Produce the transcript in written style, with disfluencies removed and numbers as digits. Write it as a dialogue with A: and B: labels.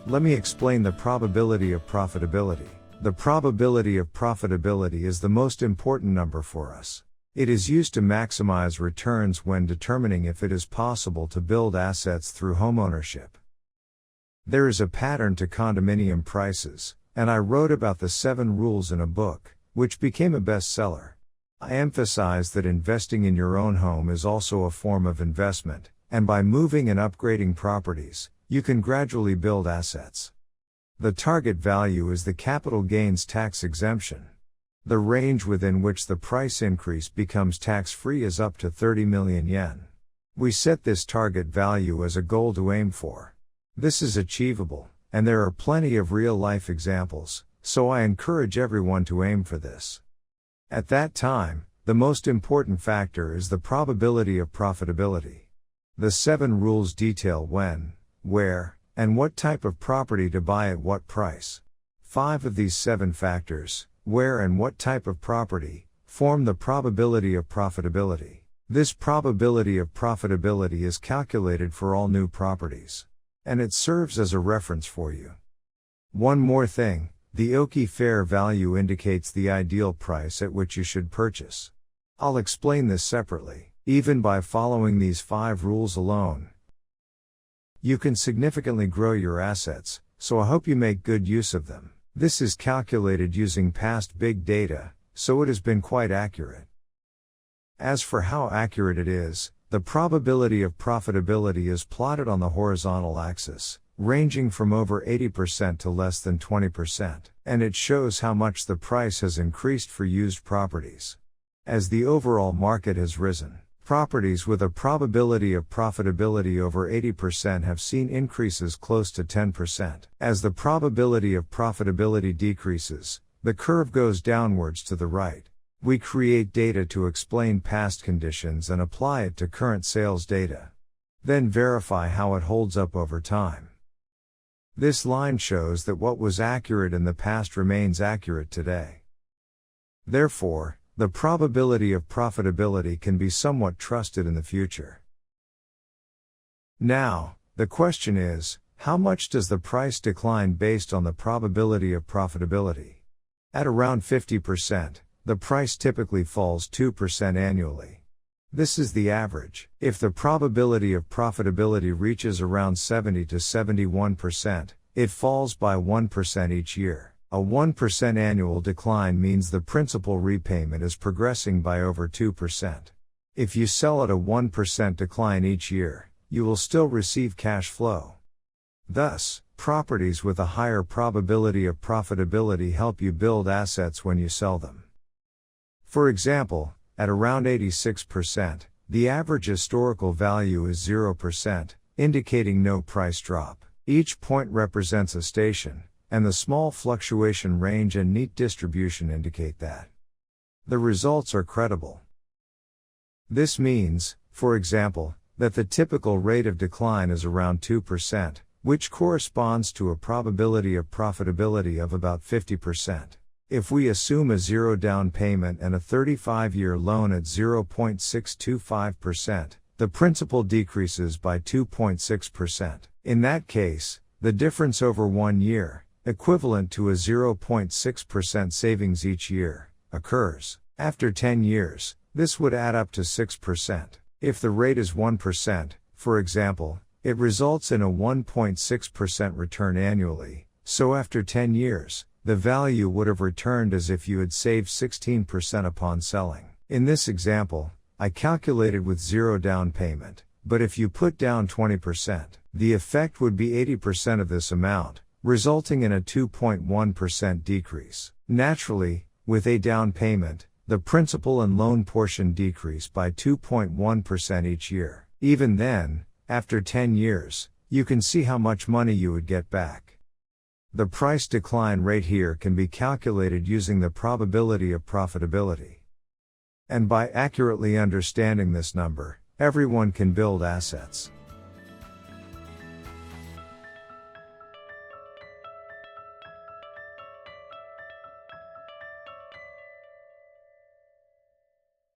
A: Let me explain the probability of profitability. The probability of profitability is the most important number for us. It is used to maximize returns when determining if it is possible to build assets through homeownership. There is a pattern to condominium prices, and I wrote about the 7 rules in a book, which became a bestseller. I emphasize that investing in your own home is also a form of investment, and by moving and upgrading properties, you can gradually build assets. The target value is the capital gains tax exemption. The range within which the price increase becomes tax-free is up to 30 million yen. We set this target value as a goal to aim for. This is achievable, and there are plenty of real-life examples, so I encourage everyone to aim for this. At that time, the most important factor is the probability of profitability. The 7 rules detail when, where, and what type of property to buy at what price. 5 of these 7 factors, where and what type of property, form the probability of profitability. This probability of profitability is calculated for all new properties. And it serves as a reference for you. One more thing, the Oki fair value indicates the ideal price at which you should purchase. I'll explain this separately. Even by following these 5 rules alone, you can significantly grow your assets, so I hope you make good use of them. This is calculated using past big data, so it has been quite accurate. As for how accurate it is, the probability of profitability is plotted on the horizontal axis, ranging from over 80% to less than 20%, and it shows how much the price has increased for used properties. As the overall market has risen, properties with a probability of profitability over 80% have seen increases close to 10%. As the probability of profitability decreases, the curve goes downwards to the right. We create data to explain past conditions and apply it to current sales data. Then verify how it holds up over time. This line shows that what was accurate in the past remains accurate today. Therefore, the probability of profitability can be somewhat trusted in the future. Now, the question is, how much does the price decline based on the probability of profitability? At around 50%, the price typically falls 2% annually. This is the average. If the probability of profitability reaches around 70 to 71%, it falls by 1% each year. A 1% annual decline means the principal repayment is progressing by over 2%. If you sell at a 1% decline each year, you will still receive cash flow. Thus, properties with a higher probability of profitability help you build assets when you sell them. For example, at around 86%, the average historical value is 0%, indicating no price drop. Each point represents a station, and the small fluctuation range and neat distribution indicate that the results are credible. This means, for example, that the typical rate of decline is around 2%, which corresponds to a probability of profitability of about 50%. If we assume a 0 down payment and a 35-year loan at 0.625%, the principal decreases by 2.6%. In that case, the difference over 1 year, equivalent to a 0.6% savings each year, occurs. After 10 years, this would add up to 6%. If the rate is 1%, for example, it results in a 1.6% return annually, so after 10 years, the value would have returned as if you had saved 16% upon selling. In this example, I calculated with 0 down payment, but if you put down 20%, the effect would be 80% of this amount, resulting in a 2.1% decrease. Naturally, with a down payment, the principal and loan portion decrease by 2.1% each year. Even then, after 10 years, you can see how much money you would get back. The price decline rate here can be calculated using the probability of profitability. And by accurately understanding this number, everyone can build assets.